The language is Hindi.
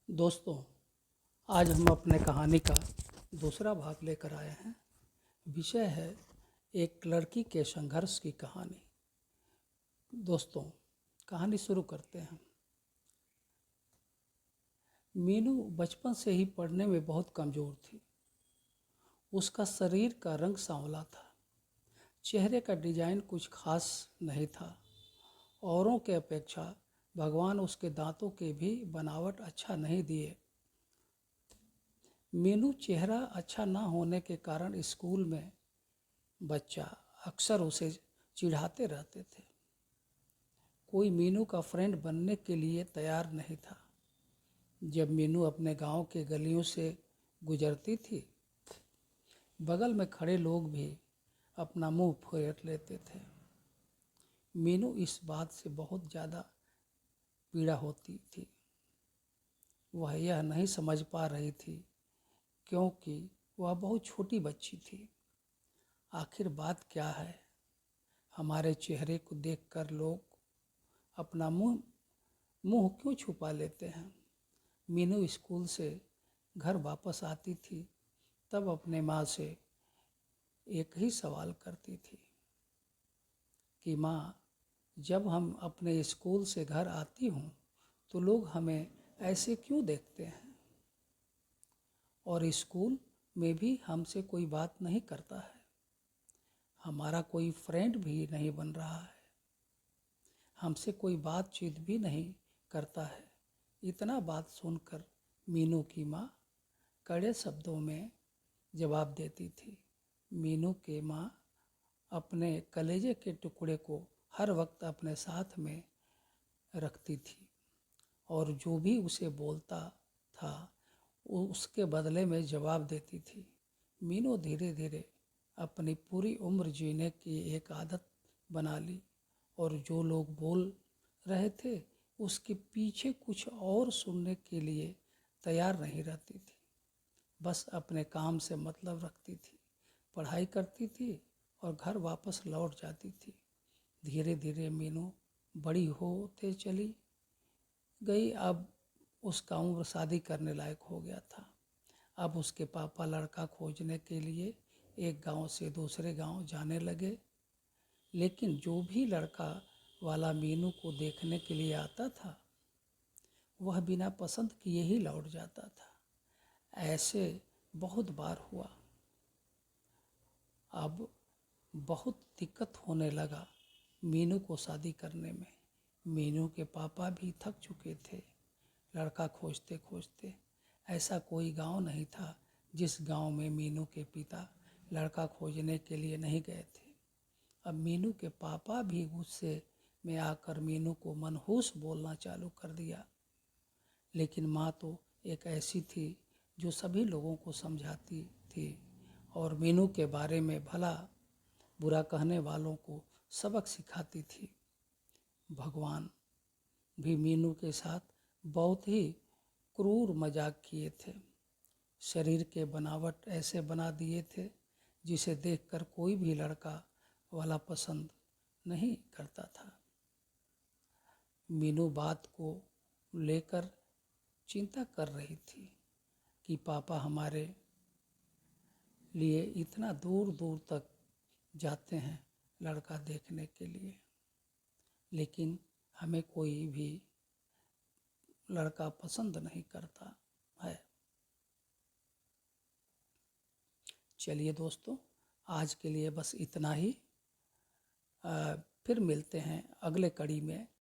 दोस्तों, आज हम अपने कहानी का दूसरा भाग लेकर आए हैं। विषय है एक लड़की के संघर्ष की कहानी। दोस्तों, कहानी शुरू करते हैं। मीनू बचपन से ही पढ़ने में बहुत कमज़ोर थी। उसका शरीर का रंग सांवला था, चेहरे का डिजाइन कुछ खास नहीं था। औरों के अपेक्षा भगवान उसके दांतों के भी बनावट अच्छा नहीं दिए। मीनू चेहरा अच्छा ना होने के कारण स्कूल में बच्चा अक्सर उसे चिढ़ाते रहते थे। कोई मीनू का फ्रेंड बनने के लिए तैयार नहीं था। जब मीनू अपने गांव के गलियों से गुजरती थी, बगल में खड़े लोग भी अपना मुंह फेर लेते थे। मीनू इस बात से बहुत ज़्यादा पीड़ा होती थी। वह यह नहीं समझ पा रही थी क्योंकि वह बहुत छोटी बच्ची थी। आखिर बात क्या है? हमारे चेहरे को देखकर लोग अपना मुंह क्यों छुपा लेते हैं? मीनू स्कूल से घर वापस आती थी तब अपने माँ से एक ही सवाल करती थी कि माँ, जब हम अपने स्कूल से घर आती हूँ तो लोग हमें ऐसे क्यों देखते हैं? और स्कूल में भी हमसे कोई बात नहीं करता है। हमारा कोई फ्रेंड भी नहीं बन रहा है। हमसे कोई बातचीत भी नहीं करता है। इतना बात सुनकर मीनू की माँ कड़े शब्दों में जवाब देती थी। मीनू के माँ अपने कलेजे के टुकड़े को हर वक्त अपने साथ में रखती थी और जो भी उसे बोलता था उसके बदले में जवाब देती थी। मीनू धीरे धीरे अपनी पूरी उम्र जीने की एक आदत बना ली और जो लोग बोल रहे थे उसके पीछे कुछ और सुनने के लिए तैयार नहीं रहती थी। बस अपने काम से मतलब रखती थी, पढ़ाई करती थी और घर वापस लौट जाती थी। धीरे धीरे मीनू बड़ी होते चली गई। अब उसका उम्र शादी करने लायक हो गया था। अब उसके पापा लड़का खोजने के लिए एक गांव से दूसरे गांव जाने लगे। लेकिन जो भी लड़का वाला मीनू को देखने के लिए आता था वह बिना पसंद किए ही लौट जाता था। ऐसे बहुत बार हुआ। अब बहुत दिक्कत होने लगा मीनू को शादी करने में। मीनू के पापा भी थक चुके थे लड़का खोजते खोजते। ऐसा कोई गांव नहीं था जिस गांव में मीनू के पिता लड़का खोजने के लिए नहीं गए थे। अब मीनू के पापा भी गुस्से में आकर मीनू को मनहूस बोलना चालू कर दिया। लेकिन माँ तो एक ऐसी थी जो सभी लोगों को समझाती थी और मीनू के बारे में भला बुरा कहने वालों को सबक सिखाती थी। भगवान भी मीनू के साथ बहुत ही क्रूर मजाक किए थे। शरीर के बनावट ऐसे बना दिए थे जिसे देखकर कोई भी लड़का वाला पसंद नहीं करता था। मीनू बात को लेकर चिंता कर रही थी कि पापा हमारे लिए इतना दूर दूर तक जाते हैं लड़का देखने के लिए, लेकिन हमें कोई भी लड़का पसंद नहीं करता है। चलिए दोस्तों, आज के लिए बस इतना ही। फिर मिलते हैं अगले कड़ी में।